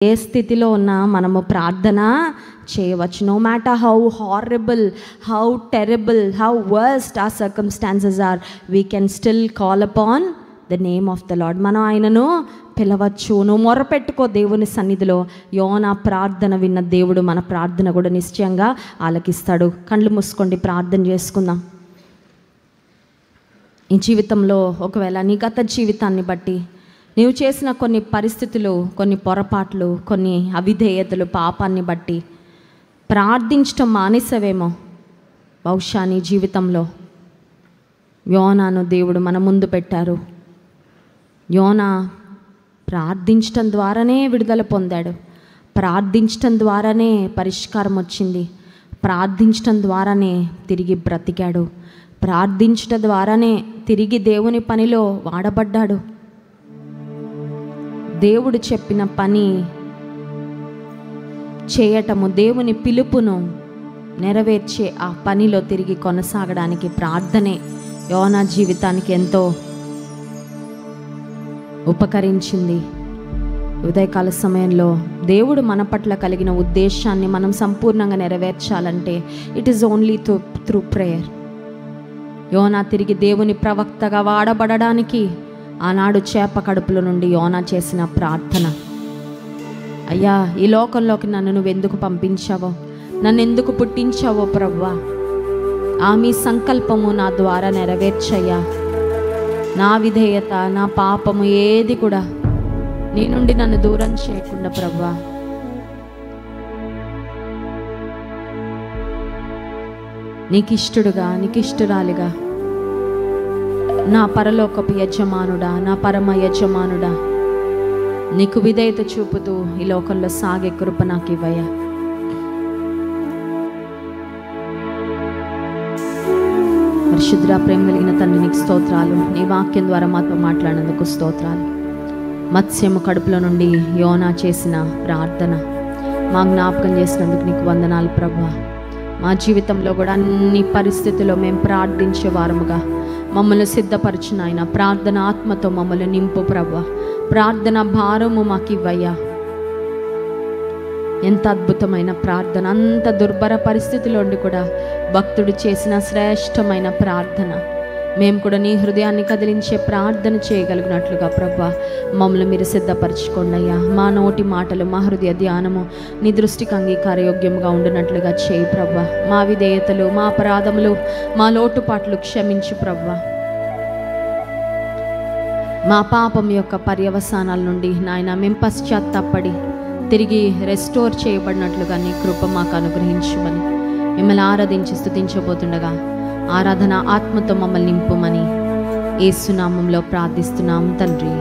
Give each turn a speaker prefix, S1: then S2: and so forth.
S1: ఏ స్థితిలో ఉన్నా మనము ప్రార్థన చేయవచ్చు. No matter how horrible, how terrible, how worst uh circumstances are, we can still call upon the name of the lord. మనం ఆయనను పిలవచ్చు. నువ్వు మొరపెట్టుకో దేవుని సన్నిధిలో. యోనా ప్రార్థన విన్న దేవుడు మన ప్రార్థన కూడా నిశ్చయంగా ఆలకిస్తాడు. కళ్ళు మూసుకోండి, ప్రార్థన చేసుకుందాం. ఈ జీవితంలో ఒకవేళ నీ గత జీవితాన్ని బట్టి నీవు చేసిన కొన్ని పరిస్థితులు, కొన్ని పొరపాట్లు, కొన్ని అవిధేయతలు, పాపాన్ని బట్టి ప్రార్థించటం మానేసవేమో. బహుశా నీ జీవితంలో యోనాను దేవుడు మన ముందు పెట్టారు. యోనా ప్రార్థించటం ద్వారానే విడుదల పొందాడు. ప్రార్థించటం ద్వారానే పరిష్కారం వచ్చింది. ప్రార్థించటం ద్వారానే తిరిగి బ్రతికాడు. ప్రార్థించటం ద్వారానే తిరిగి దేవుని పనిలో వాడబడ్డాడు. దేవుడు చెప్పిన పని చేయటము, దేవుని పిలుపును నెరవేర్చే ఆ పనిలో తిరిగి కొనసాగడానికి ప్రార్థనే యోనా జీవితానికి ఎంతో ఉపకరించింది. ఉదయకాల సమయంలో దేవుడు మన పట్ల కలిగిన ఉద్దేశాన్ని మనం సంపూర్ణంగా నెరవేర్చాలంటే it is only through prayer. యోనా తిరిగి దేవుని ప్రవక్తగా వాడబడడానికి ఆనాడు చేప కడుపులో నుండి యోనా చేసిన ప్రార్థన, అయ్యా ఈ లోకంలోకి నన్ను నువ్వెందుకు పంపించావో, నన్ను ఎందుకు పుట్టించావో ప్రభువా, మీ సంకల్పము నా ద్వారా నెరవేర్చయ్యా. నా విధేయత, నా పాపము ఏది కూడా నీ నుండి నన్ను దూరం చేయకుండా ప్రభువా, నీకిష్టుడుగా, నీకిష్టురాలిగా, నా పరలోకపు యజమానుడా, నా పరమ యజమానుడా, నీకు విధేయత చూపుతూ ఈ లోకంలో సాగే కృప నాకు ఇవ్వయ్యా. పరిశుద్ధ ప్రేమ కలిగిన తండ్రి, నీకు స్తోత్రాలు. నీ వాక్యం ద్వారా మాతో మాట్లాడినందుకు స్తోత్రాలు. మత్స్యము కడుపులో నుండి యోనా చేసిన ప్రార్థన మా జ్ఞాపకం చేసినందుకు నీకు వందనాలు ప్రభువా. మా జీవితంలో కూడా అన్ని పరిస్థితుల్లో మేము ప్రార్థించే వారముగా మమ్మల్ని సిద్ధపరిచిన ఆయన ప్రార్థన ఆత్మతో మమ్మల్ని నింపు ప్రభువా. ప్రార్థన భారము మాకు ఇవ్వయ్యా. ఎంత అద్భుతమైన ప్రార్థన! అంత దుర్భర పరిస్థితిలో ఉండి కూడా భక్తుడు చేసిన శ్రేష్టమైన ప్రార్థన. మేము కూడా నీ హృదయాన్ని కదిలించే ప్రార్థన చేయగలిగినట్లుగా ప్రభువా మమ్మల్ని మీరు సిద్ధపరచుకోండి అయ్యా. మా నోటి మాటలు, మా హృదయ ధ్యానము నీ దృష్టికి అంగీకారయోగ్యంగా ఉండినట్లుగా చేయి ప్రభువా. మా విధేయతలు, మా అపరాధములు, మా లోటుపాట్లు క్షమించు ప్రభువా. మా పాపం యొక్క పర్యవసానాల నుండి నాయన మేము పశ్చాత్తాపడి తిరిగి రెస్టోర్ చేయబడినట్లుగా నీ కృప మాకు అనుగ్రహించమని మిమ్మల్ని ఆరాధించి స్తుతించబోతుండగా ఆరాధన ఆత్మతో మమ్మల్ని నింపుమని యేసు నామములో ప్రార్థిస్తున్నాం తండ్రి.